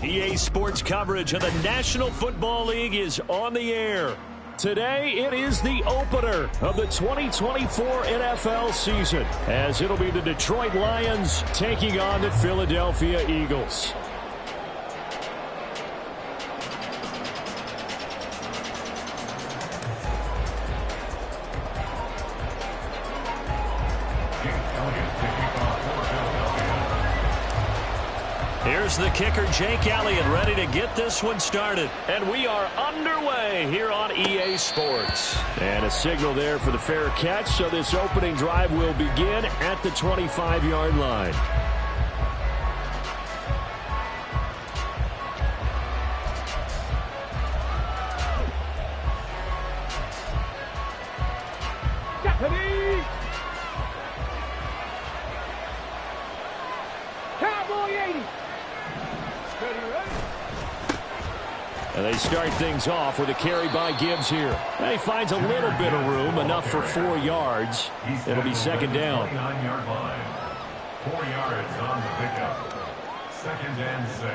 EA Sports coverage of the National Football League is on the air. Today, it is the opener of the 2024 NFL season, as it'll be the Detroit Lions taking on the Philadelphia Eagles. Here's the kicker, Jake Elliott, ready to get this one started. And we are underway here on EA Sports. And a signal there for the fair catch, so this opening drive will begin at the 25-yard line. And they start things off with a carry by Gibbs here. And he finds a little bit of room, enough for 4 yards. It'll be second down. 9-yard line. 4 yards on the pickup. Second and 6.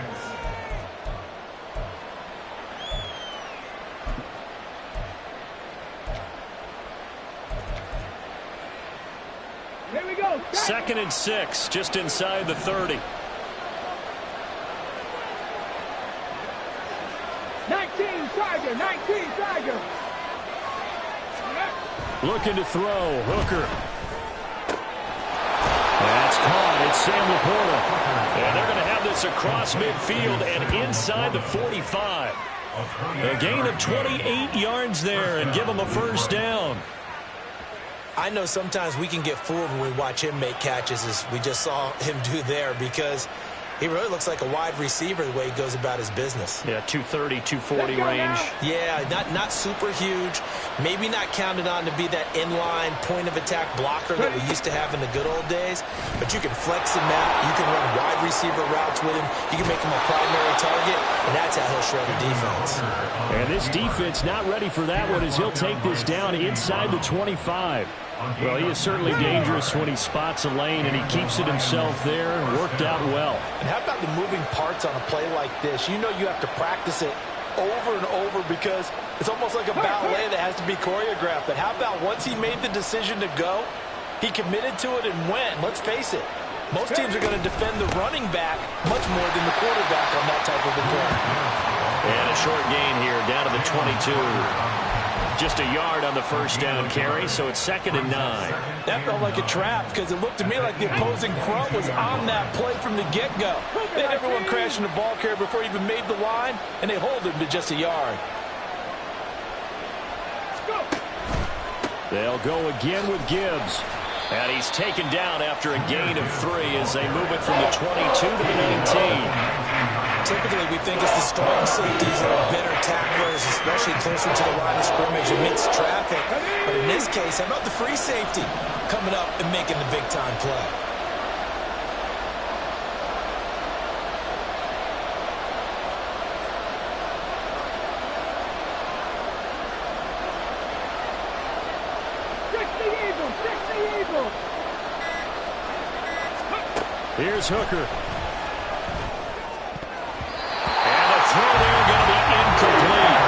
Here we go. Second and 6, just inside the 30. 19 Tiger. Looking to throw, Hooker. That's caught. It's Sam Laporta. And they're going to have this across midfield and inside the 45. A gain of 28 yards there and give them a first down. I know sometimes we can get fooled when we watch him make catches, as we just saw him do there, because he really looks like a wide receiver the way he goes about his business. Yeah, 230, 240 range. Yeah, not super huge. Maybe not counted on to be that inline point-of-attack blocker that we used to have in the good old days. But you can flex him out. You can run wide receiver routes with him. You can make him a primary target, and that's how he'll shred a defense. And this defense not ready for that one, as he'll take this down inside the 25. Well, he is certainly dangerous when he spots a lane, and he keeps it himself there and worked out well. And how about the moving parts on a play like this? You know you have to practice it over and over because it's almost like a ballet that has to be choreographed. But how about once he made the decision to go, he committed to it and went. Let's face it, most teams are going to defend the running back much more than the quarterback on that type of a play. And a short gain here down to the 22. Just a yard on the first down carry, so it's second and 9. That felt like a trap because it looked to me like the opposing front was on that play from the get-go. They had everyone crashing the ball carrier before he even made the line, and they hold him to just a yard. They'll go again with Gibbs. And he's taken down after a gain of 3 as they move it from the 22 to the 19. Typically, we think it's the strong safeties that are better tacklers, especially closer to the line of scrimmage amidst traffic. But in this case, how about the free safety coming up and making the big-time play? Here's Hooker. And the throw there going to be incomplete.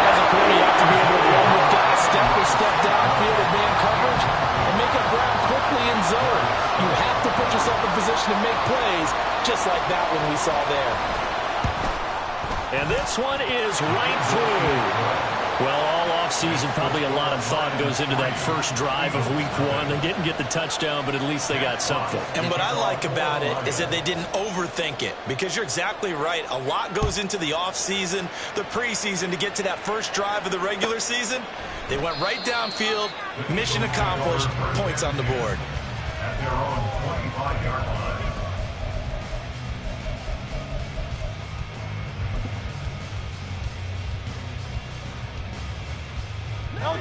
As a corner, you have to be able to run with guys step for step downfield of man coverage and make up ground quickly in zone. You have to put yourself in position to make plays, just like that one we saw there. And this one is right through. Well, all offseason, probably a lot of thought goes into that first drive of week 1. They didn't get the touchdown, but at least they got something. And what I like about it is that they didn't overthink it, because you're exactly right. A lot goes into the offseason, the preseason, to get to that first drive of the regular season. They went right downfield, mission accomplished, points on the board. At their own 25-yard line.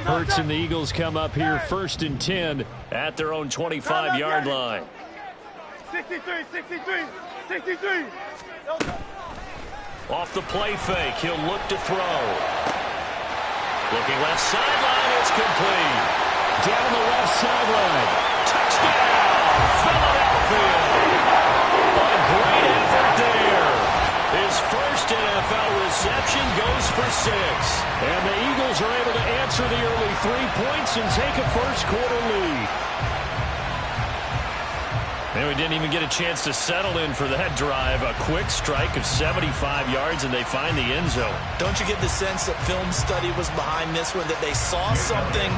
Hurts and the Eagles come up here 1st and 10 at their own 25-yard line. 63, 63, 63. Off the play fake, he'll look to throw. Looking left sideline, it's complete. Down the left sideline. Touchdown, Philadelphia. A great effort there. His first NFL reception goes for 6. And the Eagles are able to answer the early 3 points and take a first-quarter lead. And we didn't even get a chance to settle in for that drive. A quick strike of 75 yards, and they find the end zone. Don't you get the sense that film study was behind this one, that they saw something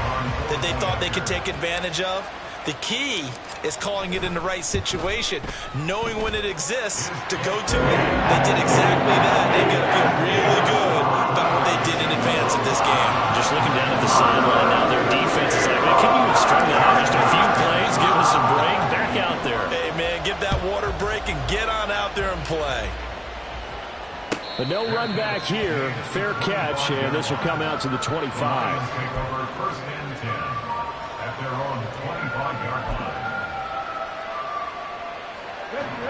that they thought they could take advantage of? The key is calling it in the right situation, knowing when it exists to go to it. They did exactly that. They've got to feel really good about what they did in advance of this game. Just looking down at the sideline now, their defense is like, can you have strung that out just a few plays, give us a break, back out there. Hey, man, give that water break and get on out there and play. But no run back here. Fair catch, and this will come out to the 25. Take over 1st and 10 at their own 25-yard line.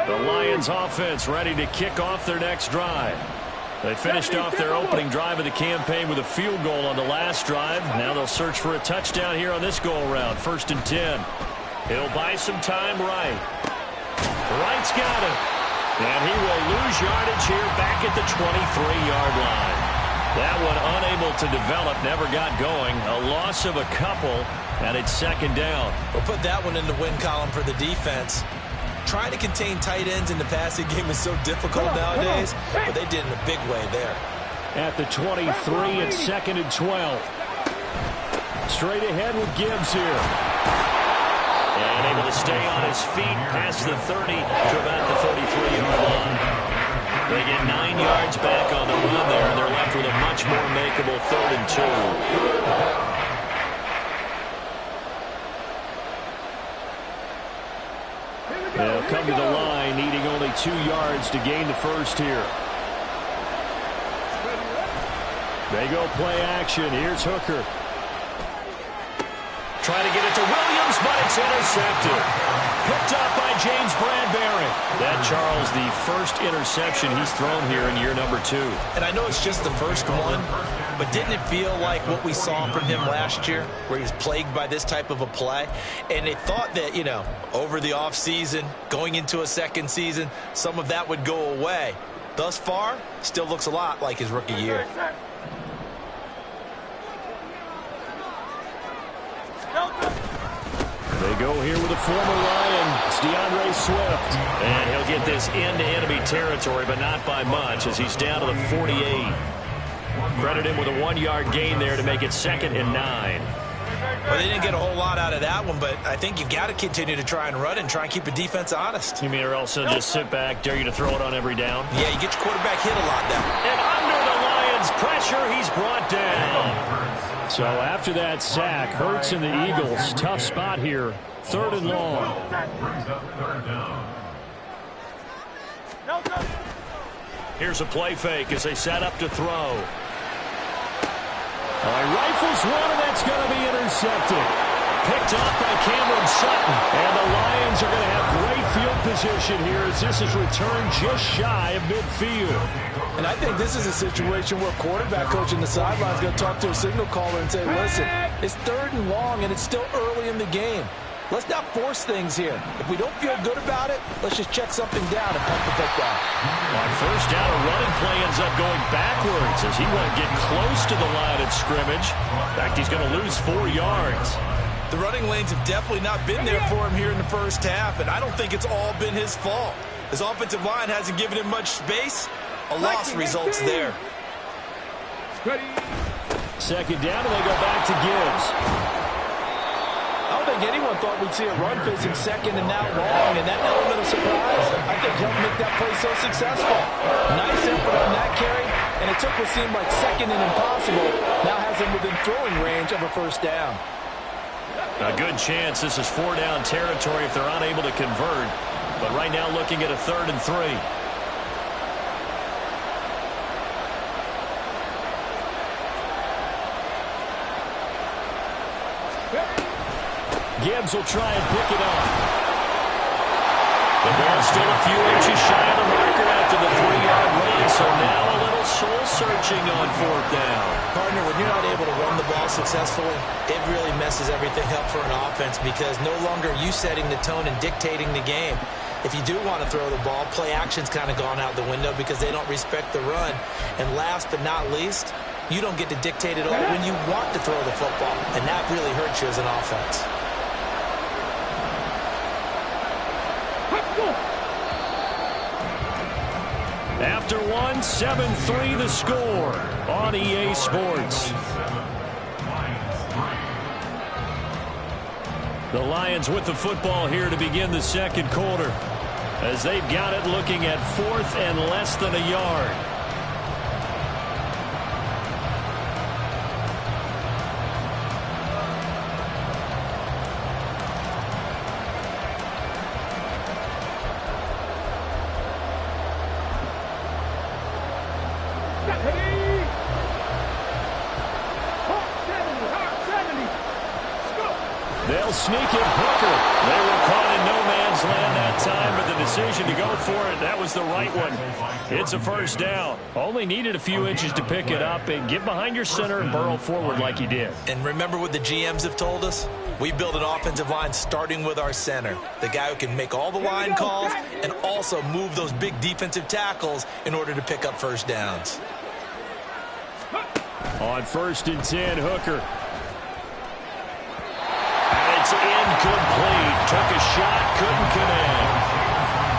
The Lions offense ready to kick off their next drive. They finished off their opening drive of the campaign with a field goal on the last drive. Now they'll search for a touchdown here on this go-around. 1st and 10. He'll buy some time right. Wright's got it. And he will lose yardage here back at the 23-yard line. That one unable to develop, never got going. A loss of a couple, and it's 2nd down. We'll put that one in the win column for the defense. Trying to contain tight ends in the passing game is so difficult nowadays, but they did in a big way there. At the 23, it's 2nd and 12. Straight ahead with Gibbs here. And able to stay on his feet past the 30 to about the 33-yard line. They get 9 yards back on the run there, and they're left with a much more makeable 3rd and 2. They'll come to the line, needing only 2 yards to gain the first here. They go play action. Here's Hooker. Trying to get it to Williams, but it's intercepted. Picked up by James Bradbury. That, Charles, the first interception he's thrown here in year number 2. And I know it's just the first one, but didn't it feel like what we saw from him last year, where he was plagued by this type of a play? And they thought that, you know, over the offseason, going into a second season, some of that would go away. Thus far, still looks a lot like his rookie year. They go here with a former Lion. It's DeAndre Swift. And he'll get this into enemy territory, but not by much, as he's down to the 48. Credit him with a 1-yard gain there to make it 2nd and 9. Well, they didn't get a whole lot out of that one, but I think you've got to continue to try and run and try and keep the defense honest. You mean, or else they'll just sit back, dare you to throw it on every down? Yeah, you get your quarterback hit a lot now. And under the Lions' pressure, he's brought down. So after that sack, Hurts and the Eagles, tough spot here. 3rd and long. Brings up 3rd down. Here's a play fake as they set up to throw. Rifles one, and that's going to be intercepted. Picked up by Cameron Sutton. And the Lions are going to have great field position here as this is returned just shy of midfield. And I think this is a situation where quarterback coach in the sideline is going to talk to a signal caller and say, listen, it's 3rd and long, and it's still early in the game. Let's not force things here. If we don't feel good about it, let's just check something down and pump the football. On 1st down, a running play ends up going backwards as he won't get close to the line of scrimmage. In fact, he's going to lose 4 yards. The running lanes have definitely not been there for him here in the first half, and I don't think it's all been his fault. His offensive line hasn't given him much space. A loss results there. 2nd down, and they go back to Gibbs. I don't think anyone thought we'd see a run facing 2nd and now long, and that element of surprise, I think, helped make that play so successful. Nice effort on that carry, and it took what seemed like 2nd and impossible, now has him within throwing range of a 1st down. A good chance this is 4 down territory if they're unable to convert, but right now looking at a 3rd and 3. Gibbs will try and pick it up. The ball's still a few inches shy of the marker after the 3-yard run, so now a little soul-searching on 4th down. Partner, when you're not able to run the ball successfully, it really messes everything up for an offense because no longer are you setting the tone and dictating the game. If you do want to throw the ball, play action's kind of gone out the window because they don't respect the run. And last but not least, you don't get to dictate it all when you want to throw the football, and that really hurts you as an offense. After one, 7-3 the score on EA Sports. The Lions with the football here to begin the second quarter, as they've got it looking at 4th and less than a yard. They'll sneak it, Hooker. They were caught in no man's land that time, but the decision to go for it, that was the right one. It's a first down. Only needed a few inches to pick it up and get behind your center and burrow forward like he did. And remember what the GMs have told us? We build an offensive line starting with our center, the guy who can make all the line calls and also move those big defensive tackles in order to pick up first downs. On 1st and 10, Hooker. It's incomplete. Took a shot, couldn't connect.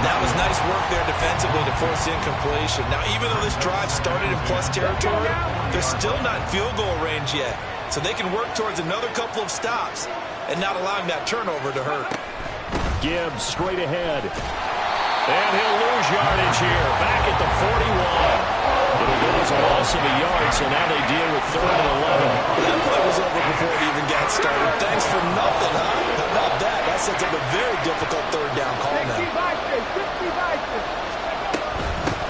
That was nice work there defensively to force incompletion. Now, even though this drive started in plus territory, they're still not in field goal range yet. So they can work towards another couple of stops and not allowing that turnover to hurt. Gibbs straight ahead. And he'll lose yardage here. Back at the 41. It'll go as a loss of a yard, so now they deal with 3rd and 11. That play was over before it even got started. Thanks for nothing, huh? How about that? That sets up a very difficult 3rd down call now.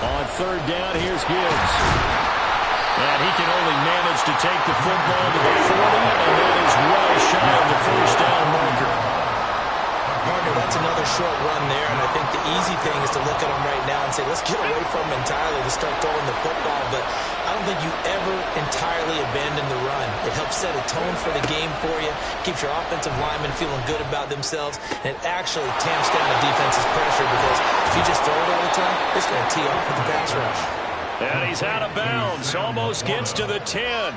On 3rd down, here's Gibbs. And he can only manage to take the football to the 40, and that is well shy of the first down marker. Partner, that's another short run there, and I think the easy thing is to look at him right now and say, let's get away from him entirely to start throwing the football, but I don't think you ever entirely abandon the run. It helps set a tone for the game for you, keeps your offensive linemen feeling good about themselves, and it actually tamps down the defense's pressure because if you just throw it all the time, it's going to tee off with the pass rush. And he's out of bounds, almost gets to the 10.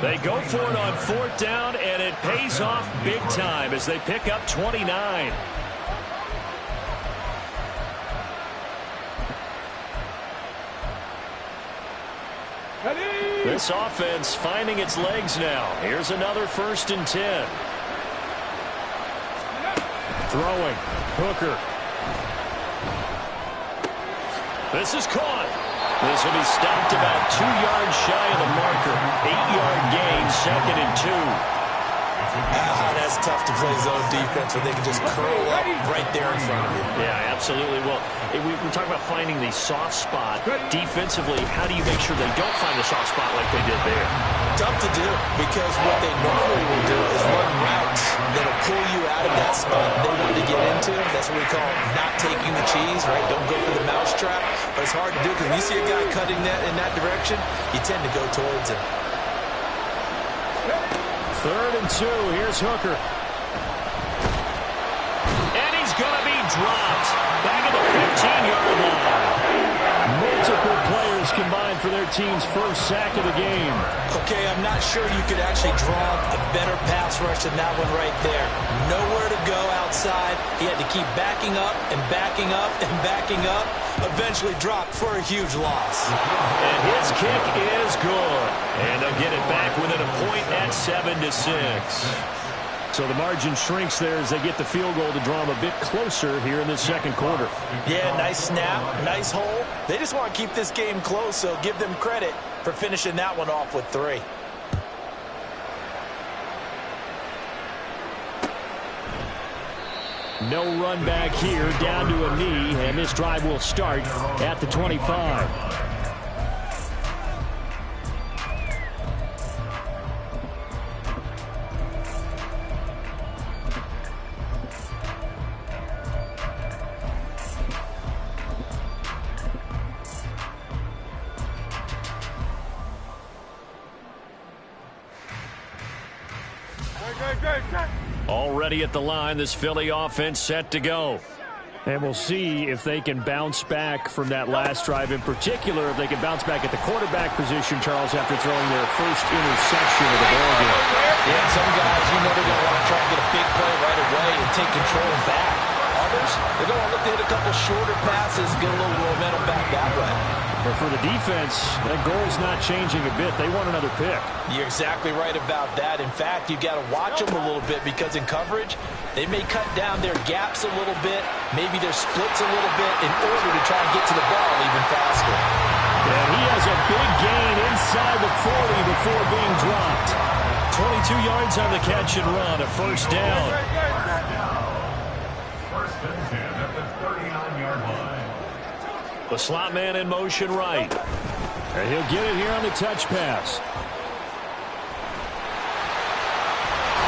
They go for it on 4th down, and it pays off big time as they pick up 29. This offense finding its legs now. Here's another 1st and 10. Throwing. Hooker. This is caught. This will be stopped about 2 yards shy of the marker. 8-yard gain, 2nd and 2. That's tough to play zone defense when they can just curl up right there in front of you. Yeah, absolutely. Well, we're talking about finding the soft spot. Defensively, how do you make sure they don't find the soft spot like they did there? Tough to do because what they normally will do is run routes that'll pull you out of that spot they want to get into. That's what we call not taking the cheese, right? Don't go for the mousetrap. But it's hard to do because when you see a guy cutting that in that direction, you tend to go towards him. 3rd and 2. Here's Hooker. And he's going to be dropped. Back at the 15-yard line. Multiple players combined for their team's first sack of the game. Okay, I'm not sure you could actually draw a better pass rush than that one right there. Nowhere to go outside. He had to keep backing up and backing up and backing up. Eventually dropped for a huge loss. And his kick is good. And they'll get it back within a point at 7-6. So the margin shrinks there as they get the field goal to draw them a bit closer here in the second quarter. Yeah, nice snap, nice hole. They just want to keep this game close, so give them credit for finishing that one off with 3. No run back here, down to a knee, and this drive will start at the 25. Already at the line, this Philly offense set to go. And we'll see if they can bounce back from that last drive. In particular, if they can bounce back at the quarterback position, Charles, after throwing their first interception of the ballgame. Yeah, some guys, you know they're going to want to try and get a big play right away and take control back. Others, they're going to look to hit a couple shorter passes, get a little momentum back that way. But for the defense, that goal's not changing a bit. They want another pick. You're exactly right about that. In fact, you've got to watch them a little bit because in coverage, they may cut down their gaps a little bit, maybe their splits a little bit in order to try and get to the ball even faster. And he has a big gain inside the 40 before being dropped. 22 yards on the catch and run, a first down. First and 10 at the 39-yard line. The slot man in motion right. And he'll get it here on the touch pass.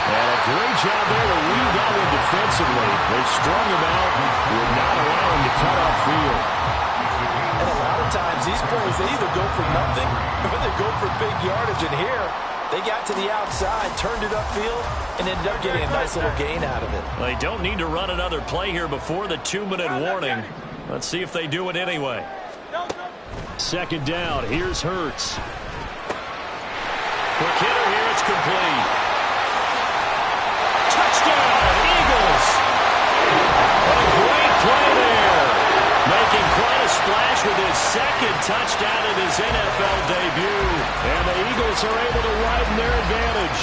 And a great job there to lead that one defensively. They strung him out, would not allow him to cut off field. And a lot of times, these plays, they either go for nothing or they go for big yardage. And here, they got to the outside, turned it upfield, and ended up getting a nice little gain out of it. They don't need to run another play here before the 2-minute warning. Let's see if they do it anyway. Second down. Here's Hurts. Quick hitter here. It's complete. Touchdown, Eagles. A great play there. Making quite a splash with his second touchdown in his NFL debut. And the Eagles are able to widen their advantage.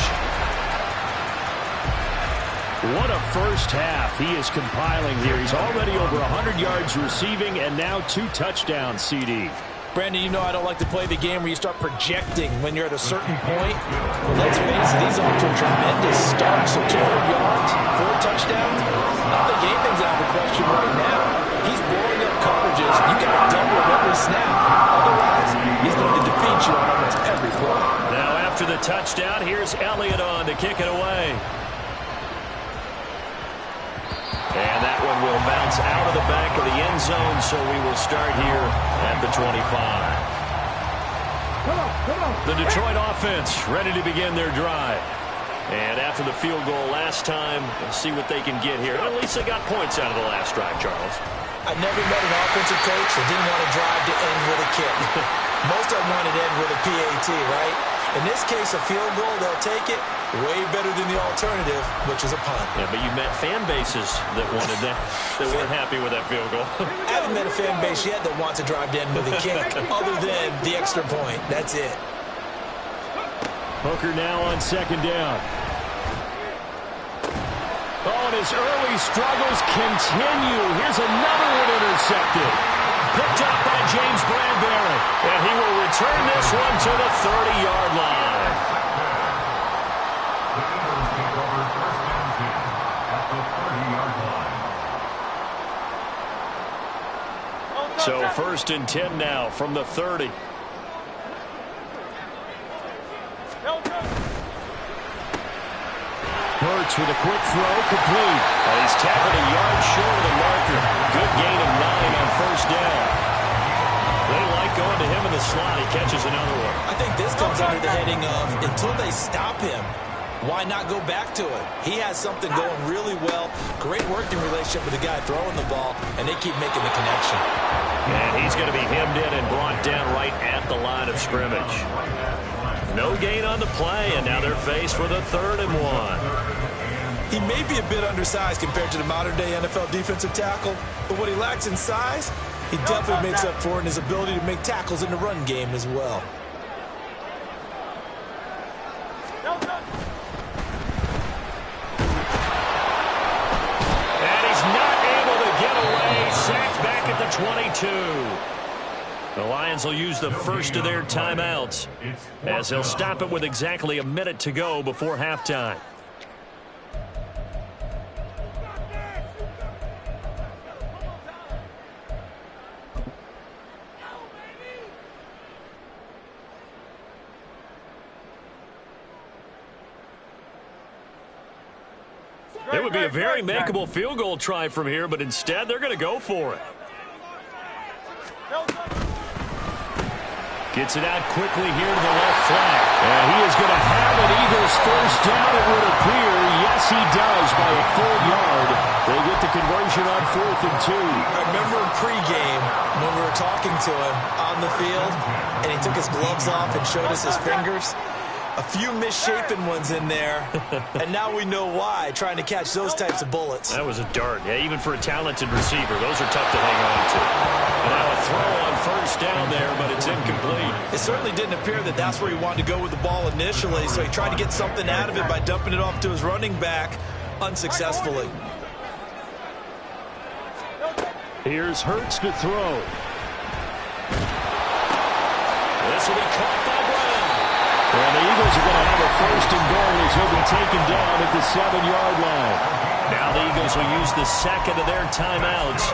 What a first half he is compiling here. He's already over 100 yards receiving and now 2 touchdowns, CD. Brandon, you know I don't like to play the game where you start projecting when you're at a certain point. Well, let's face it, he's off to a tremendous start. So 200 yards, 4 touchdowns. I don't think anything's out of the question right now. He's blowing up coverages. You got to double him every snap. Otherwise, he's going to defeat you on almost every play. Now after the touchdown, here's Elliott on to kick it away. And that one will bounce out of the back of the end zone, so we will start here at the 25. The Detroit offense ready to begin their drive. And after the field goal last time, we'll see what they can get here. At least they got points out of the last drive, Charles. I never met an offensive coach that didn't want to drive to end with a kick. Most of them wanted to end with a PAT, right? In this case, a field goal, they'll take it. Way better than the alternative, which is a punt. Yeah, but you met fan bases that wanted that, that weren't happy with that field goal. I haven't met a fan base yet that wants to drive to end with a kick, other than the extra point. That's it. Hooker now on second down. Oh, and his early struggles continue. Here's another one intercepted. Picked up by James Bradbury. And he will return this one to the 30-yard line. The Eagles take over first and 10 at the 30-yard line. So first and 10 now from the 30. Hurts with a quick throw, complete. And he's tackled a yard short of the marker. Good gain of 9 on first down. They like going to him in the slot. He catches another one. I think this comes under the heading of, until they stop him, why not go back to it? He has something going really well. Great working relationship with the guy throwing the ball, and they keep making the connection. And he's going to be hemmed in and brought down right at the line of scrimmage. No gain on the play, and now they're faced with a 3rd and 1. He may be a bit undersized compared to the modern-day NFL defensive tackle, but what he lacks in size, he definitely makes up for in his ability to make tackles in the run game as well. And he's not able to get away. Sacked back at the 22. The Lions will use the first of their timeouts as they'll stop it with exactly a minute to go before halftime. It would be a very makeable field goal try from here, but instead they're going to go for it. Gets it out quickly here to the left flank. And he is going to have an Eagles first down, it would appear. Yes, he does by a full yard. They get the conversion on 4th and 2. I remember in pregame when we were talking to him on the field, and he took his gloves off and showed us his fingers. A few misshapen ones in there, and now we know why, trying to catch those types of bullets. That was a dart. Yeah, even for a talented receiver, those are tough to hang on to. And now a throw on first down there, but it's incomplete. It certainly didn't appear that that's where he wanted to go with the ball initially, so he tried to get something out of it by dumping it off to his running back unsuccessfully. Here's Hurts to throw. This will be caught by Brown. And the Eagles are going to have a first and goal as he'll be taken down at the 7-yard line. Now the Eagles will use the second of their timeouts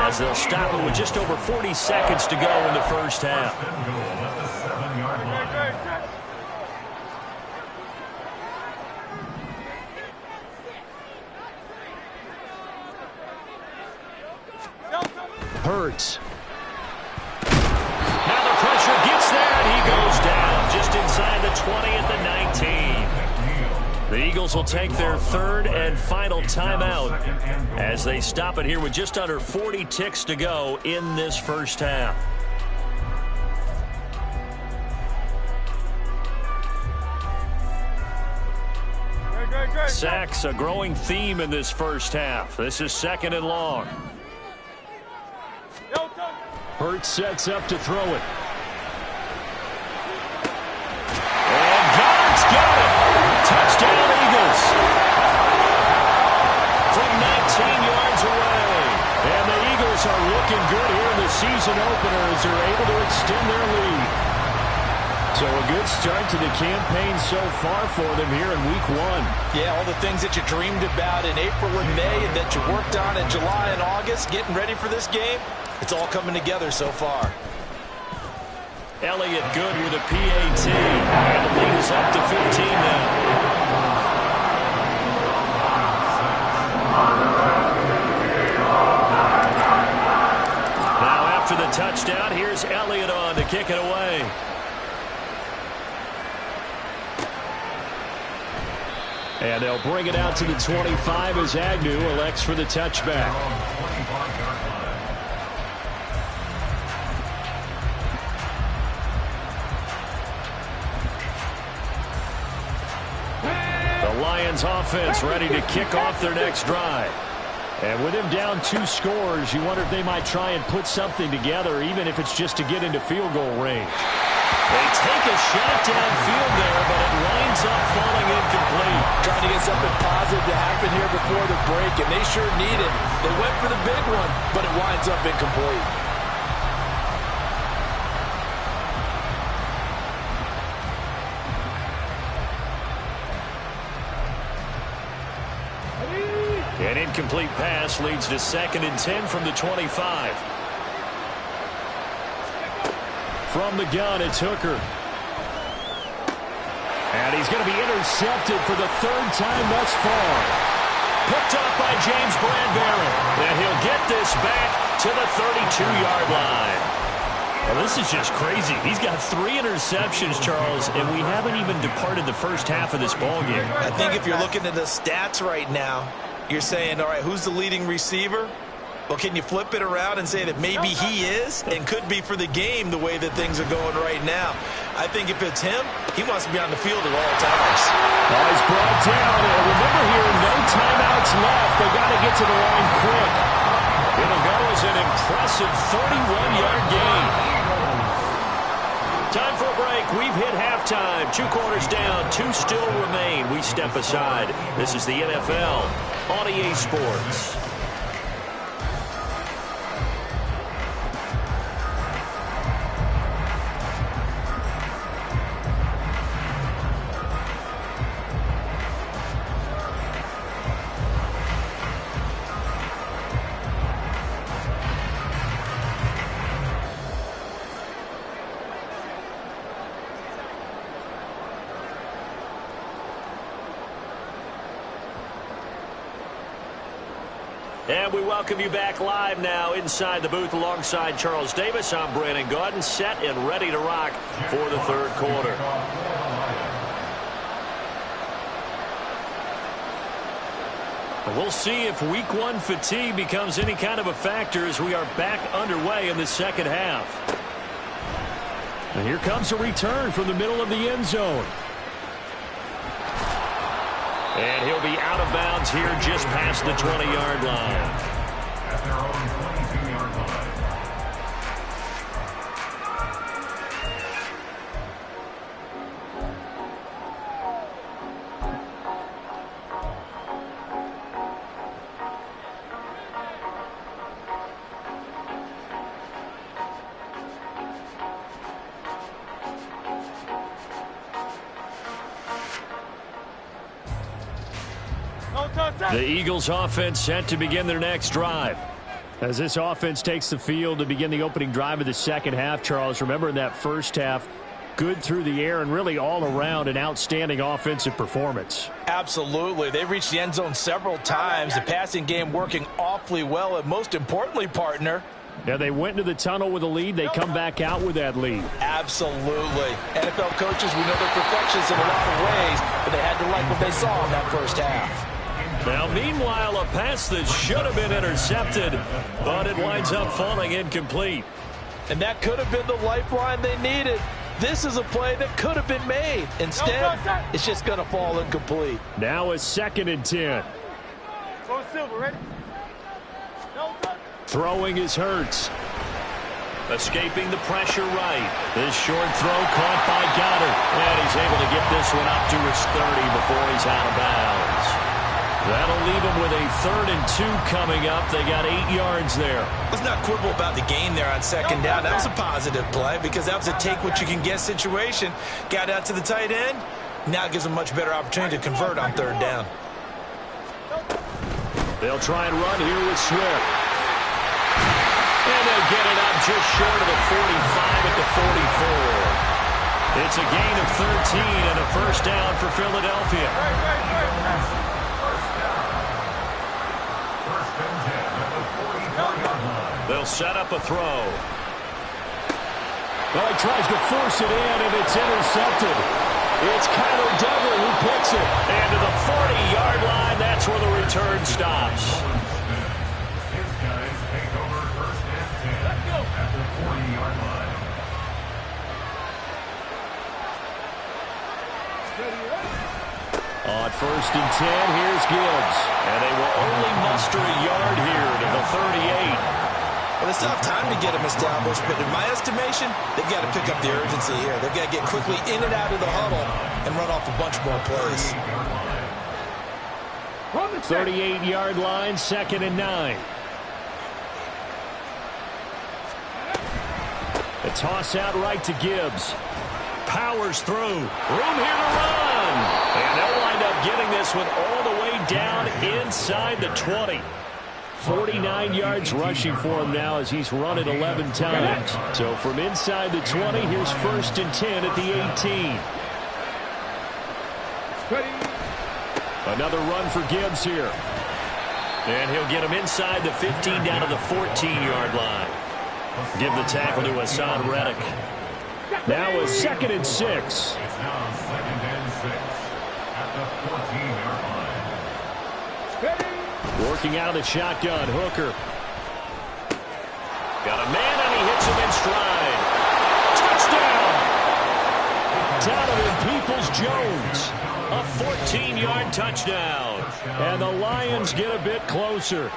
as they'll stop it with just over 40 seconds to go in the first half. Hurts. Now the pressure gets there, and he goes down just inside the 20 at the 19. The Eagles will take their third and final timeout as they stop it here with just under 40 ticks to go in this first half. Sacks, a growing theme in this first half. This is 2nd and long. Hurts sets up to throw it. And Goddard's got it. Touchdown, Eagles. From 19 yards away. And the Eagles are looking good here in the season opener as they're able to extend their lead. So a good start to the campaign so far for them here in week 1. Yeah, all the things that you dreamed about in April and May and that you worked on in July and August, getting ready for this game, it's all coming together so far. Elliott good with a PAT. And the lead is up to 15 now. Now after the touchdown, here's Elliott on to kick it away. And they'll bring it out to the 25 as Agnew elects for the touchback. The Lions offense ready to kick off their next drive. And with him down 2 scores, you wonder if they might try and put something together, even if it's just to get into field goal range. They take a shot downfield there, but it winds up falling incomplete. Trying to get something positive to happen here before the break, and they sure need it. They went for the big one, but it winds up incomplete. An incomplete pass leads to 2nd and 10 from the 25. From the gun, it's Hooker. And he's going to be intercepted for the 3rd time thus far. Picked up by James Bradbury. And he'll get this back to the 32-yard line. Well, this is just crazy. He's got 3 interceptions, Charles, and we haven't even departed the first half of this ballgame. I think if you're looking at the stats right now, you're saying, all right, who's the leading receiver? Well, can you flip it around and say that maybe he is and could be for the game the way that things are going right now? I think if it's him, he wants to be on the field at all times. Oh, he's brought down. And remember here, no timeouts left. They got to get to the line quick. It'll go as an impressive 31-yard gain. Time for a break. We've hit halftime. 2 quarters down. 2 still remain. We step aside. This is the NFL on EA Sports. And we welcome you back live now inside the booth alongside Charles Davis. I'm Brandon Gaudin, set and ready to rock for the third quarter. We'll see if week one fatigue becomes any kind of a factor as we are back underway in the second half. And here comes a return from the middle of the end zone. And he'll be out of bounds here just past the 20-yard line. At their own 22-yard line. The Eagles offense set to begin their next drive. As this offense takes the field to begin the opening drive of the second half, Charles, remember in that first half, good through the air and really all around an outstanding offensive performance. Absolutely. They reached the end zone several times. The passing game working awfully well. And most importantly, partner, yeah, they went into the tunnel with a lead. They come back out with that lead. Absolutely. NFL coaches, we know they're perfectionists in a lot of ways, but they had to like what they saw in that first half. Now, meanwhile, a pass that should have been intercepted, but it winds up falling incomplete. And that could have been the lifeline they needed. This is a play that could have been made. Instead, it's just going to fall incomplete. Now a 2nd and 10. Go Silver, ready? Throwing is Hurts. Escaping the pressure right. This short throw caught by Goddard. And he's able to get this one up to his 30 before he's out of bounds. That'll leave him with a 3rd and 2 coming up. They got 8 yards there. Let's not quibble about the gain there on 2nd down. That was a positive play because that was a take-what-you-can-get situation. Got out to the tight end. Now it gives them a much better opportunity to convert on 3rd down. They'll try and run here with Swift. And they'll get it up just short of the 45 at the 44. It's a gain of 13 and a first down for Philadelphia. They'll set up a throw. Well, he tries to force it in, and it's intercepted. It's Kyler Duggar who picks it. And to the 40-yard line, that's where the return stops. His guys take over 1st and 10 at the 40-yard line. On 1st and 10, here's Gibbs. And they will only muster a yard here to the 38. Well, they still have time to get them established, but in my estimation, they've got to pick up the urgency here. They've got to get quickly in and out of the huddle and run off a bunch more plays. 38-yard line, 2nd and 9. A toss out right to Gibbs. Powers through. Room here to run. And they'll wind up getting this one all the way down inside the 20. 49 yards rushing for him now as he's run it 11 times. So from inside the 20, here's 1st and 10 at the 18. Another run for Gibbs here. And he'll get him inside the 15 down to the 14-yard line. Give the tackle to Hassan Reddick. Now a 2nd and 6. It's now 2nd and 6 at the 14-yard line. Working out of the shotgun, Hooker. Got a man, and he hits him in stride. Touchdown! Donovan Peoples-Jones. A 14-yard touchdown. And the Lions get a bit closer.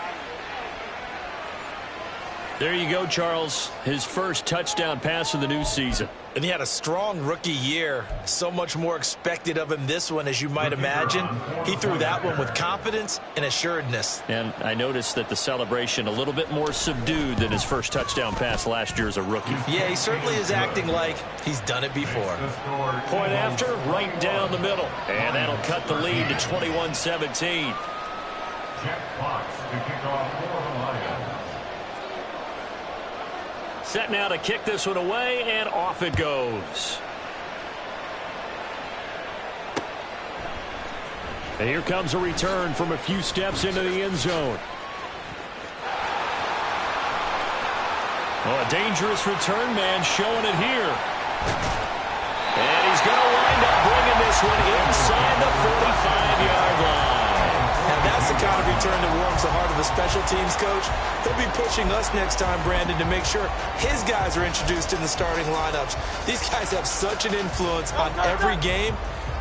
There you go, Charles. His first touchdown pass of the new season. And he had a strong rookie year. So much more expected of him this one, as you might imagine. He threw that one with confidence and assuredness. And I noticed that the celebration a little bit more subdued than his first touchdown pass last year as a rookie. Yeah, he certainly is acting like he's done it before. Point after, right down the middle. And that'll cut the lead to 21-17. Jack Fox to kick off for the Lions. Set now to kick this one away, and off it goes. And here comes a return from a few steps into the end zone. Oh, a dangerous return man showing it here. And he's going to wind up bringing this one inside the 45-yard line. And that's the kind of return that warms the heart of a special teams coach. He'll be pushing us next time, Brandon, to make sure his guys are introduced in the starting lineups. These guys have such an influence on every game.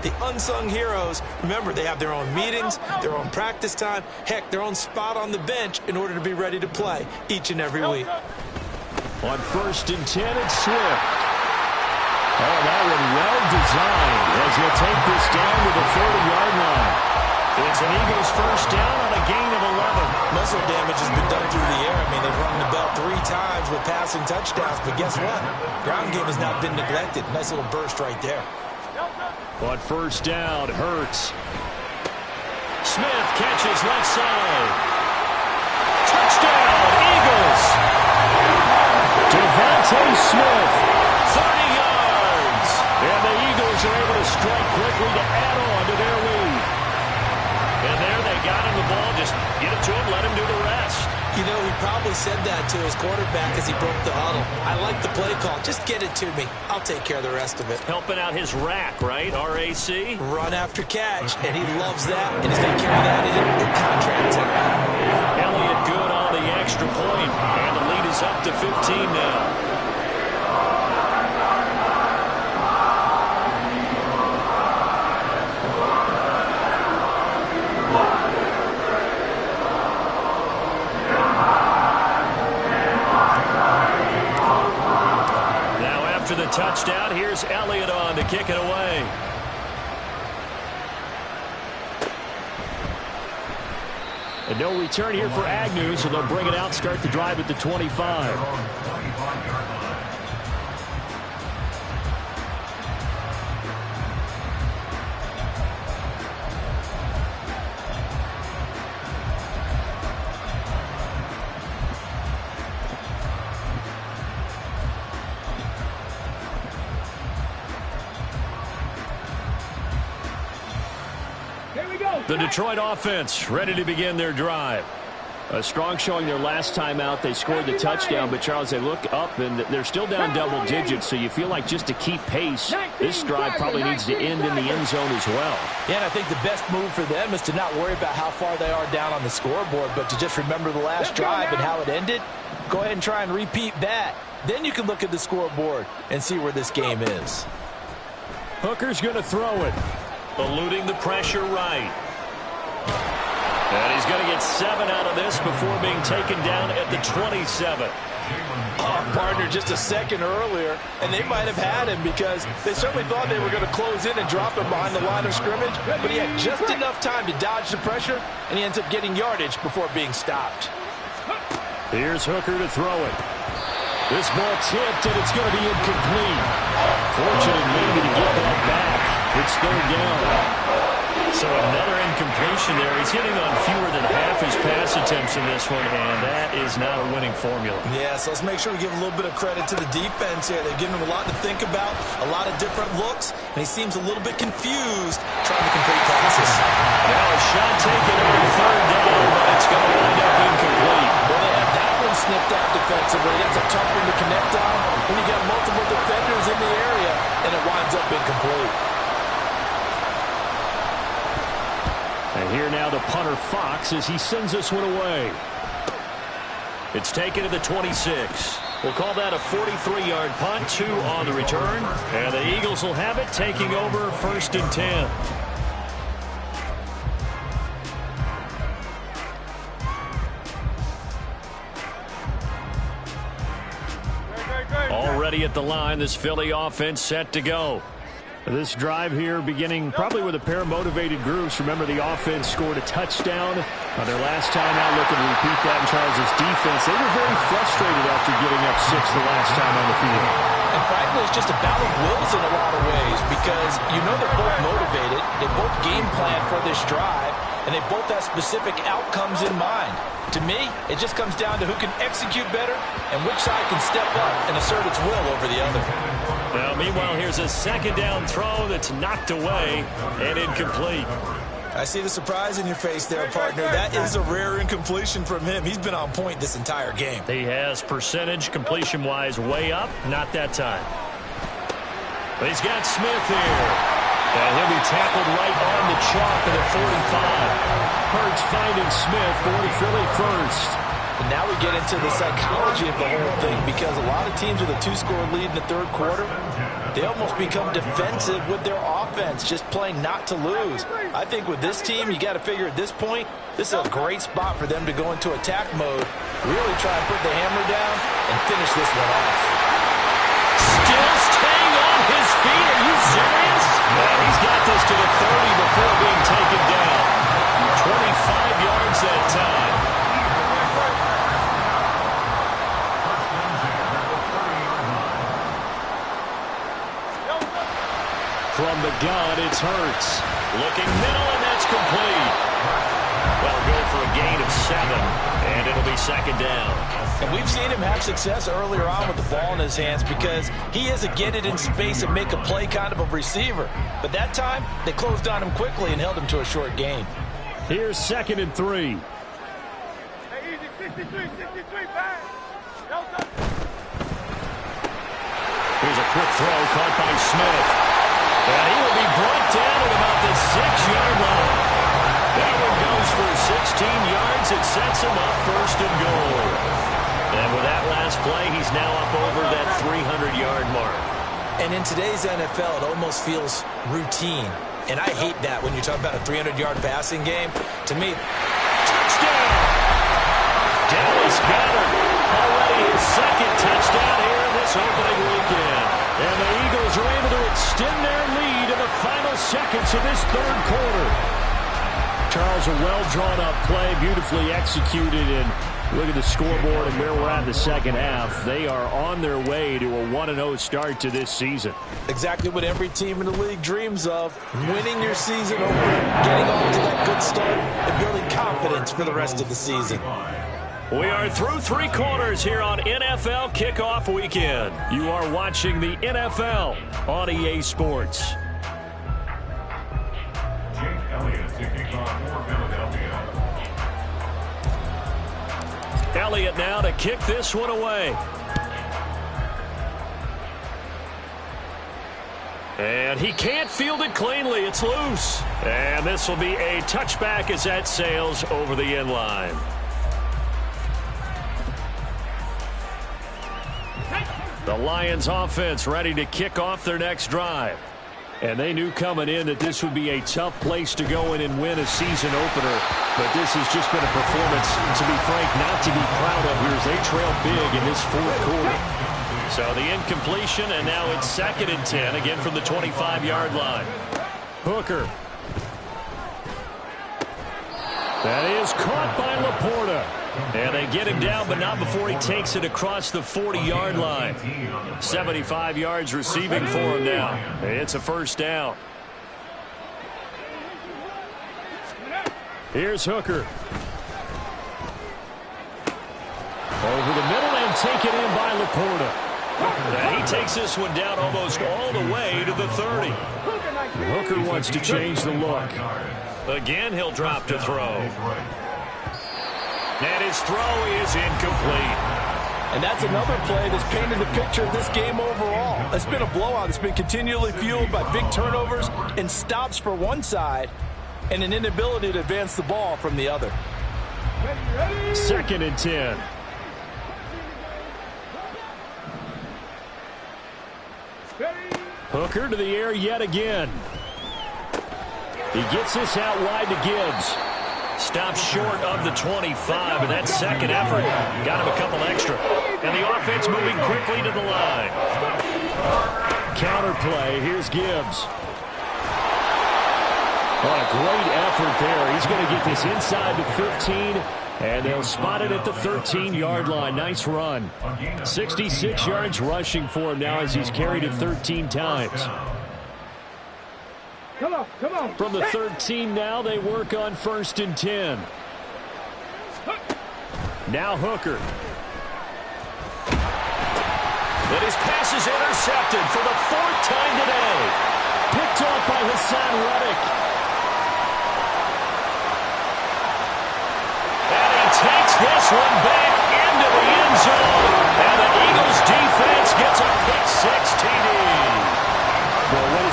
The unsung heroes, remember, they have their own meetings, their own practice time, heck, their own spot on the bench in order to be ready to play each and every week. On 1st and 10, it's Swift. Oh, that one well designed as he'll take this down to the 30-yard line. It's an Eagles first down on a gain of 11. Muscle damage has been done through the air. I mean, they've rung the bell 3 times with passing touchdowns, but guess what? Ground game has not been neglected. Nice little burst right there. On 1st down, Hurts. Smith catches left side. Touchdown, Eagles! Devontae Smith, 30 yards. And the Eagles are able to strike quickly to add on to their lead. And there they got him the ball. Just get it to him, let him do the rest. You know, he probably said that to his quarterback as he broke the huddle. I like the play call. Just get it to me. I'll take care of the rest of it. Helping out his rack, right? RAC? Run after catch, and he loves that, and he's going to carry that in contract time. Elliott good on the extra point, and the lead is up to 15 now. The touchdown. Here's Elliott on to kick it away. And no return here for Agnew, so they'll bring it out, start the drive at the 25. The Detroit offense ready to begin their drive. A strong showing their last time out. They scored the touchdown, but, Charles, they look up, and they're still down double digits, so you feel like just to keep pace, this drive probably needs to end in the end zone as well. Yeah, and I think the best move for them is to not worry about how far they are down on the scoreboard, but to just remember the last drive and how it ended. Go ahead and try and repeat that. Then you can look at the scoreboard and see where this game is. Hooker's going to throw it. Eluding the pressure right. And he's going to get 7 out of this before being taken down at the 27. Partner just a second earlier, and they might have had him because they certainly thought they were going to close in and drop him behind the line of scrimmage, but he had just enough time to dodge the pressure, and he ends up getting yardage before being stopped. Here's Hooker to throw it. This ball tipped, and it's going to be incomplete. Fortunate maybe to get that back. It's 3rd down. So another incompletion there. He's hitting on fewer than half his pass attempts in this one, and that is not a winning formula. Yeah, so let's make sure we give a little bit of credit to the defense here. They've given him a lot to think about, a lot of different looks, and he seems a little bit confused trying to complete passes. Now a shot taken on 3rd down, but it's going to wind up incomplete. Well, they have that one snipped out defensively. That's a tough one to connect on when you got multiple defenders in the area, and it winds up incomplete. And here now the punter Fox as he sends this one away. It's taken to the 26. We'll call that a 43-yard punt, 2 on the return. And the Eagles will have it, taking over 1st and 10. Already at the line, this Philly offense set to go. This drive here beginning probably with a pair of motivated groups. Remember, the offense scored a touchdown on their last time out. Looking to repeat that in Charles' defense. They were very frustrated after giving up 6 the last time on the field. And frankly, it's just a battle of wills in a lot of ways because you know they're both motivated. They both game plan for this drive, and they both have specific outcomes in mind. To me, it just comes down to who can execute better and which side can step up and assert its will over the other. Well, meanwhile, here's a 2nd down throw that's knocked away and incomplete. I see the surprise in your face there, partner. That is a rare incompletion from him. He's been on point this entire game. He has percentage completion-wise way up. Not that time. But he's got Smith here. And he'll be tackled right on the chalk of the 45. Hurts finding Smith for the Philly first. And now we get into the psychology of the whole thing, because a lot of teams with a 2-score lead in the third quarter, they almost become defensive with their offense, just playing not to lose. I think with this team, you got to figure at this point, this is a great spot for them to go into attack mode, really try and put the hammer down and finish this one off. Still staying on his feet. Are you serious? Man, he's got this to the 30 before being taken down. 25 yards that time. From the gun, it's Hurts. Looking middle, and that's complete. Well, go for a gain of 7, and it'll be second down. And we've seen him have success earlier on with the ball in his hands because he is a get it in space and make a play kind of a receiver. But that time, they closed on him quickly and held him to a short gain. Here's 2nd and 3. Hey, easy, 63, back. Here's a quick throw caught by Smith. And he will be brought down at about the 6-yard line. That one goes for 16 yards. It sets him up 1st and goal. And with that last play, he's now up over that 300-yard mark. And in today's NFL, it almost feels routine. And I hate that when you talk about a 300-yard passing game. To me, touchdown! Dallas Goedert, already his 2nd touchdown here in this opening weekend. And the Eagles are able to extend their lead in the final seconds of this third quarter. Charles, a well-drawn-up play, beautifully executed, and look at the scoreboard and where we're at in the second half. They are on their way to a 1-0 start to this season. Exactly what every team in the league dreams of, winning your season opener, getting off to that good start, and building confidence for the rest of the season. We are through 3 quarters here on NFL Kickoff Weekend. You are watching the NFL on EA Sports. Jake Elliott to kick off for Philadelphia. Elliott now to kick this one away. And he can't field it cleanly. It's loose. And this will be a touchback as that sails over the end line. The Lions offense ready to kick off their next drive. And they knew coming in that this would be a tough place to go in and win a season opener. But this has just been a performance, to be frank, not to be proud of here as they trail big in this 4th quarter. So the incompletion, and now it's 2nd and 10, again from the 25-yard line. Hooker. That is caught by Laporta. And they get him down, but not before he takes it across the 40-yard line. 75 yards receiving for him now. It's a 1st down. Here's Hooker. Over the middle and taken in by Laporta. And he takes this one down almost all the way to the 30. Hooker wants to change the look. Again, he'll drop to throw. And his throw is incomplete. And that's another play that's painted the picture of this game overall. It's been a blowout. It's been continually fueled by big turnovers and stops for one side and an inability to advance the ball from the other. 2nd and 10. Hooker to the air yet again. He gets this out wide to Gibbs. Stops short of the 25, but that 2nd effort got him a couple extra. And the offense moving quickly to the line. Counter play. Here's Gibbs. Oh, a great effort there. He's going to get this inside the 15, and they'll spot it at the 13-yard line. Nice run. 66 yards rushing for him now as he's carried it 13 times. Come on. From the 13 now, they work on 1st and 10. Now Hooker. And his pass is intercepted for the 4th time today. Picked off by Hassan Reddick.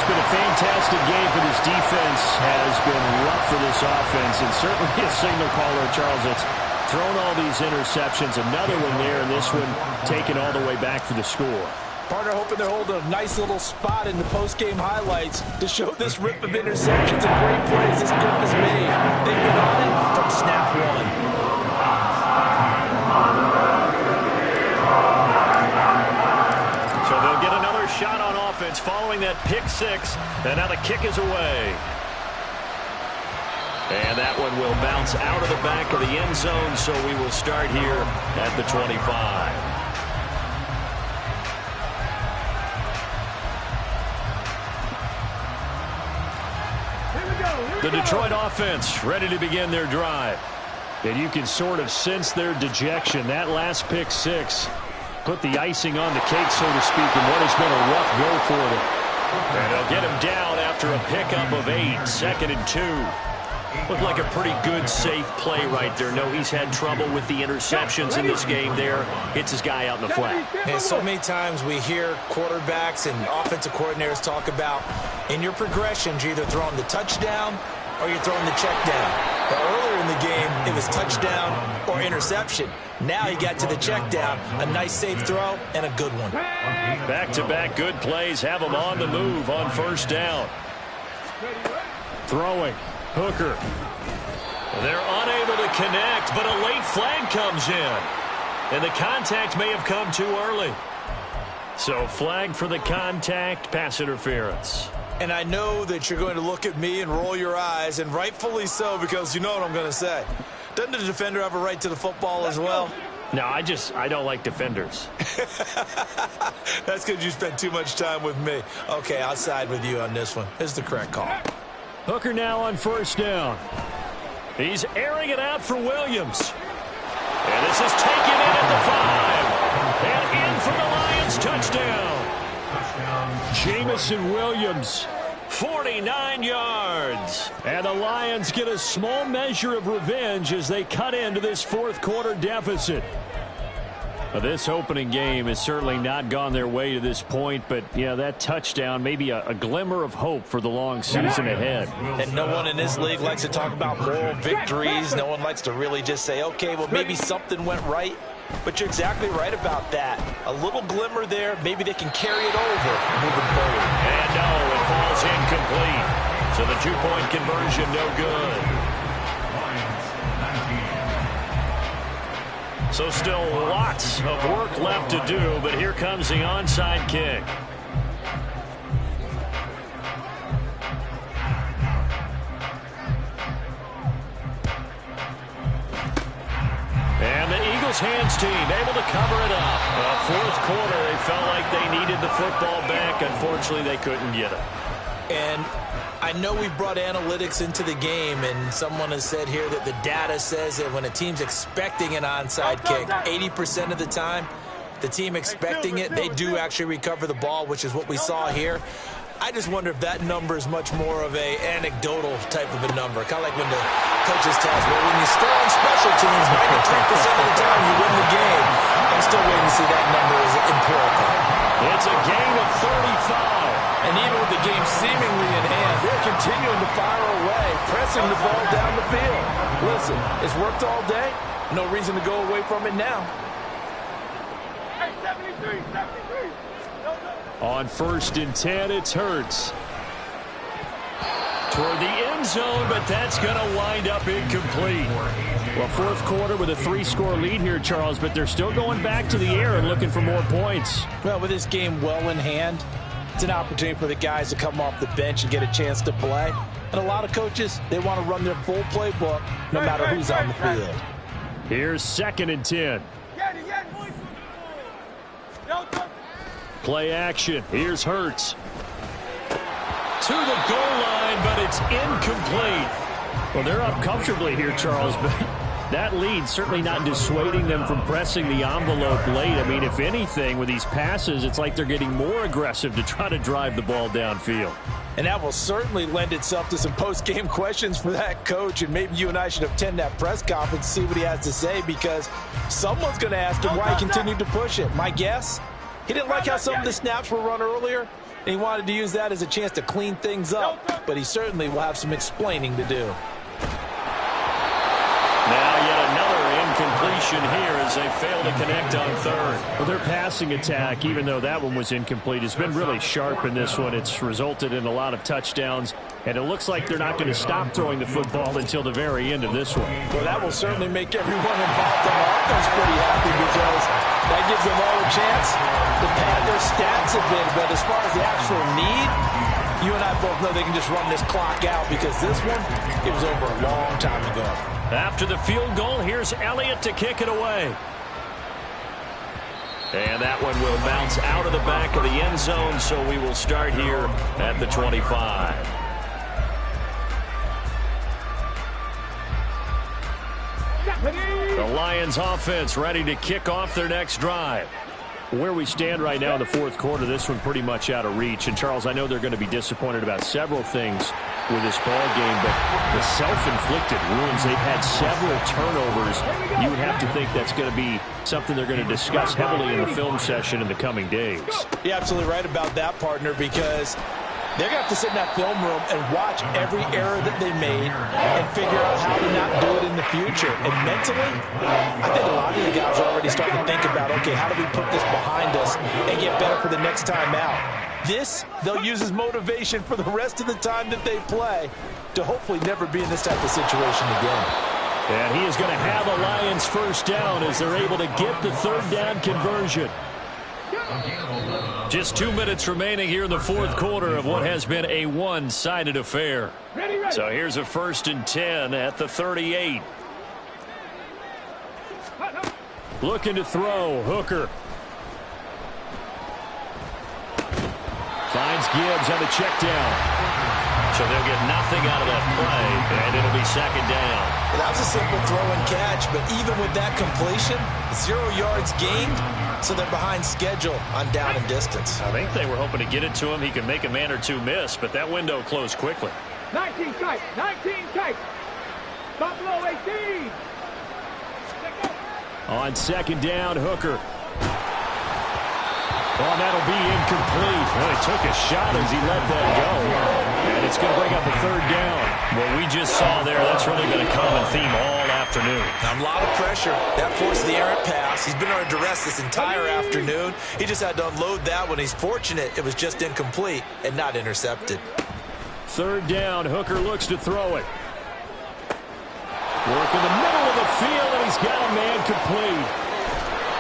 been a fantastic game for this defense. Has been rough for this offense, and certainly a signal caller, Charles, that's thrown all these interceptions. Another one there, and this one taken all the way back for the score. Partner hoping they're holding a nice little spot in the post-game highlights to show this rip of interceptions and great plays this group has made. They've been on it from snap one. So they'll get another shot on offense following that pick six, and now the kick is away. And that one will bounce out of the back of the end zone, so we will start here at the 25. The Detroit offense ready to begin their drive. And you can sort of sense their dejection. That last pick six put the icing on the cake, so to speak, in what has been a rough go for them. And they'll get him down after a pickup of 8, 2nd and 2. Looked like a pretty good, safe play right there. No, he's had trouble with the interceptions in this game there. Hits his guy out in the flat. And so many times we hear quarterbacks and offensive coordinators talk about in your progressions, you're either throwing the touchdown or you're throwing the check down. But earlier in the game, it was touchdown or interception. Now he got to the check down, a nice safe throw, and a good one. Back-to-back good plays have him on the move on first down. Throwing. Hooker. They're unable to connect, but a late flag comes in. And the contact may have come too early. So flag for the contact, pass interference. And I know that you're going to look at me and roll your eyes, and rightfully so, because you know what I'm going to say. Doesn't the defender have a right to the football as well? No, I don't like defenders. That's because you spent too much time with me. Okay, I'll side with you on this one. This is the correct call. Hooker now on first down. He's airing it out for Williams. And this is taken in at the 5. And in for the Lions touchdown. Jamison Williams, 49 yards. And the Lions get a small measure of revenge as they cut into this fourth quarter deficit. This opening game has certainly not gone their way to this point, but yeah, that touchdown may be a glimmer of hope for the long season ahead. And no one in this league likes to talk about moral victories. No one likes to really just say, okay, well, maybe something went right. But you're exactly right about that. A little glimmer there. Maybe they can carry it over moving forward. And no, it falls incomplete. So the two-point conversion, no good. So still lots of work left to do, but here comes the onside kick. And the Eagles hands team able to cover it up. Fourth quarter, they felt like they needed the football back. Unfortunately, they couldn't get it. And I know we brought analytics into the game, and someone has said here that the data says that when a team's expecting an onside kick, 80% of the time, the team expecting it, they do actually recover the ball, which is what we saw here. I just wonder if that number is much more of a anecdotal type of a number. Kind of like when the coaches tell us, well, when you score on special teams, 93% of the time you win the game. I'm still waiting to see that number as empirical. It's a gain of 35. And even with the game seemingly in hand, they're continuing to fire away, pressing the ball down the field. Listen, it's worked all day. No reason to go away from it now. Hey, 73, 73. On 1st and 10, it's Hurts. Toward the end zone, but that's going to wind up incomplete. Well, fourth quarter with a 3-score lead here, Charles, but they're still going back to the air and looking for more points. Well, with this game well in hand, it's an opportunity for the guys to come off the bench and get a chance to play. And a lot of coaches, they want to run their full playbook no matter who's on the field. Here's 2nd and 10. Play action. Here's Hurts. To the goal line, but it's incomplete. Well, they're up comfortably here, Charles, but that lead certainly not dissuading them from pressing the envelope late. I mean, if anything, with these passes, it's like they're getting more aggressive to try to drive the ball downfield. And that will certainly lend itself to some post-game questions for that coach, and maybe you and I should attend that press conference and see what he has to say, because someone's going to ask him why he continued to push it. My guess, he didn't like how some of the snaps were run earlier, and he wanted to use that as a chance to clean things up, but he certainly will have some explaining to do. Now yet another incompletion here as they fail to connect on third. Well, their passing attack, even though that one was incomplete, has been really sharp in this one. It's resulted in a lot of touchdowns, and it looks like they're not going to stop throwing the football until the very end of this one. Well, that will certainly make everyone involved on offense pretty happy because that gives them all a chance to pad their stats a bit. But as far as the actual need, you and I both know they can just run this clock out because this one, it was over a long time ago. After the field goal, here's Elliott to kick it away. And that one will bounce out of the back of the end zone, so we will start here at the 25. The Lions offense ready to kick off their next drive. Where we stand right now in the fourth quarter, this one pretty much out of reach. And, Charles, I know they're going to be disappointed about several things with this ball game, but the self-inflicted wounds, they've had several turnovers. You would have to think that's going to be something they're going to discuss heavily in the film session in the coming days. You're absolutely right about that, partner, because they're going to have to sit in that film room and watch every error that they made and figure out how to not do it in the future. And mentally, I think a lot of the guys are already starting to think about, okay, how do we put this behind us and get better for the next time out? This, they'll use as motivation for the rest of the time that they play to hopefully never be in this type of situation again. And he is going to have a Lions first down as they're able to get the third down conversion. Just 2 minutes remaining here in the fourth quarter of what has been a one-sided affair. So here's a 1st and 10 at the 38. Looking to throw, Hooker. Finds Gibbs on the check down. So they'll get nothing out of that play, and it'll be 2nd down. Well, that was a simple throw and catch, but even with that completion, 0 yards gained, so they're behind schedule on down and distance. I think they were hoping to get it to him. He could make a man or two miss, but that window closed quickly. 19 tight, 19 tight. Stop below 18. On 2nd down, Hooker. Oh, that'll be incomplete. Well, he took a shot as he let that go. And it's going to bring up a 3rd down. What we just saw there, that's really been a common theme all afternoon. A lot of pressure. That forced the errant pass. He's been under duress this entire afternoon. He just had to unload that one. He's fortunate it was just incomplete and not intercepted. 3rd down, Hooker looks to throw it. Work in the middle of the field, and he's got a man complete.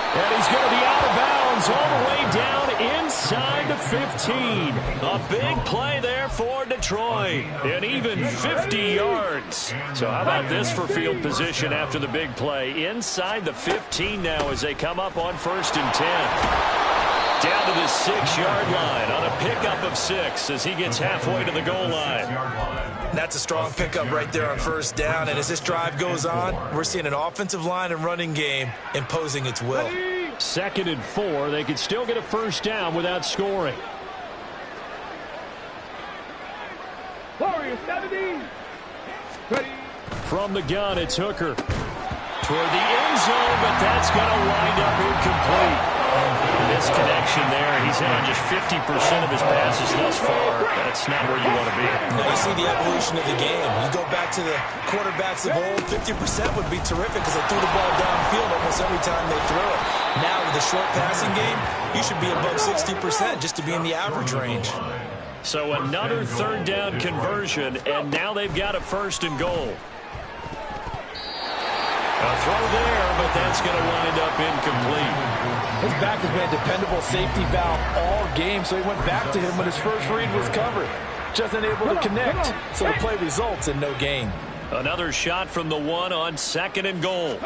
And he's going to be out of bounds all the way down inside the 15. A big play there for Detroit. And even 50 yards. So how about this for field position after the big play? Inside the 15 now as they come up on 1st and 10. Down to the 6-yard line on a pickup of 6 as he gets halfway to the goal line. That's a strong pickup right there on 1st down. And as this drive goes on, we're seeing an offensive line and running game imposing its will. 2nd and 4. They could still get a 1st down without scoring. Warriors 70. Ready. From the gun, it's Hooker. Toward the end zone, but that's going to wind up incomplete. Misconnection there. He's hit on just 50% of his passes thus far. That's not where you want to be. Now you see the evolution of the game. You go back to the quarterbacks of old, 50% would be terrific because they threw the ball downfield almost every time they threw it. Now with the short passing game, you should be above 60% just to be in the average range. So another 3rd down conversion, and now they've got a 1st and goal. A throw there, but that's going to wind up incomplete. His back has been a dependable safety valve all game, so he went back to him when his first read was covered. Just unable to connect, so the play results in no gain. Another shot from the 1 on 2nd and goal.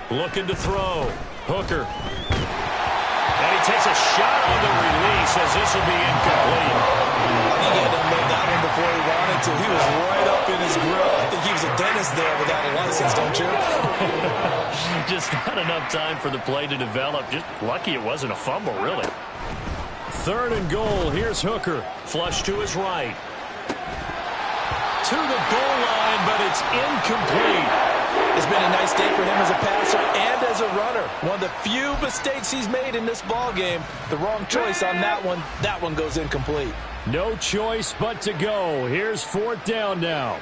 Looking to throw. Hooker. And he takes a shot on the release as this will be incomplete. I think he had to unload that one before he wanted to. He was right up in his grill. I think he was a dentist there without a license, don't you? Just not enough time for the play to develop. Just lucky it wasn't a fumble, really. 3rd and goal. Here's Hooker. Flush to his right. To the goal line, but it's incomplete. It's been a nice day for him as a passer and as a runner. One of the few mistakes he's made in this ball game. The wrong choice on that one. That one goes incomplete. No choice but to go. Here's 4th down now.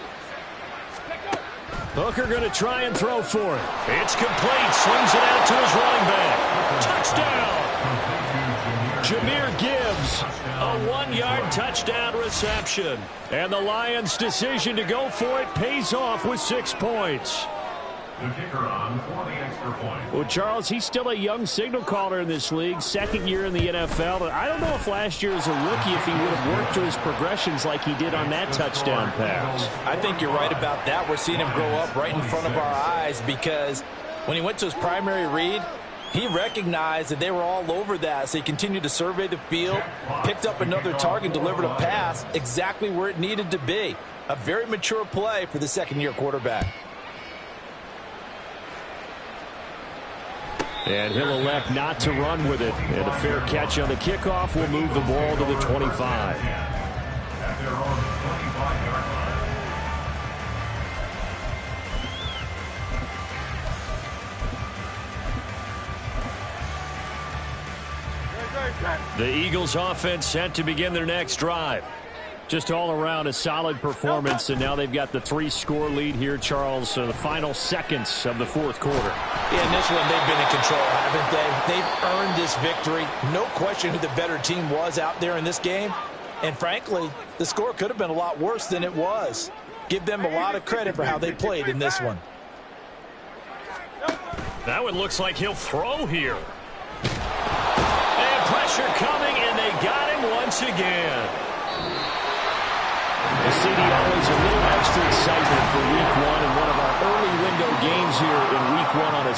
Hooker going to try and throw for it. It's complete. Slings it out to his running back. Touchdown. Jahmyr Gibbs, a 1-yard touchdown reception. And the Lions' decision to go for it pays off with 6 points. The kicker on for the extra point. Well, Charles, he's still a young signal caller in this league, 2nd year in the NFL. I don't know if last year as a rookie if he would have worked through his progressions like he did on that touchdown pass. I think you're right about that. We're seeing him grow up right in front of our eyes because when he went to his primary read, he recognized that they were all over that, so he continued to survey the field, picked up another target, delivered a pass exactly where it needed to be. A very mature play for the 2nd-year quarterback. And he'll elect not to run with it. And a fair catch on the kickoff will move the ball to the 25. At their own 25-yard line. The Eagles offense set to begin their next drive. Just all around a solid performance, and now they've got the 3-score lead here, Charles. So the final seconds of the 4th quarter. Yeah, in this one, they've been in control, haven't they? They've earned this victory. No question who the better team was out there in this game. And frankly, the score could have been a lot worse than it was. Give them a lot of credit for how they played in this one. That one looks like he'll throw here. And pressure coming, and they got him once again. The city always a little extra excitement for week 1 and one of our early window games here in week 1 on a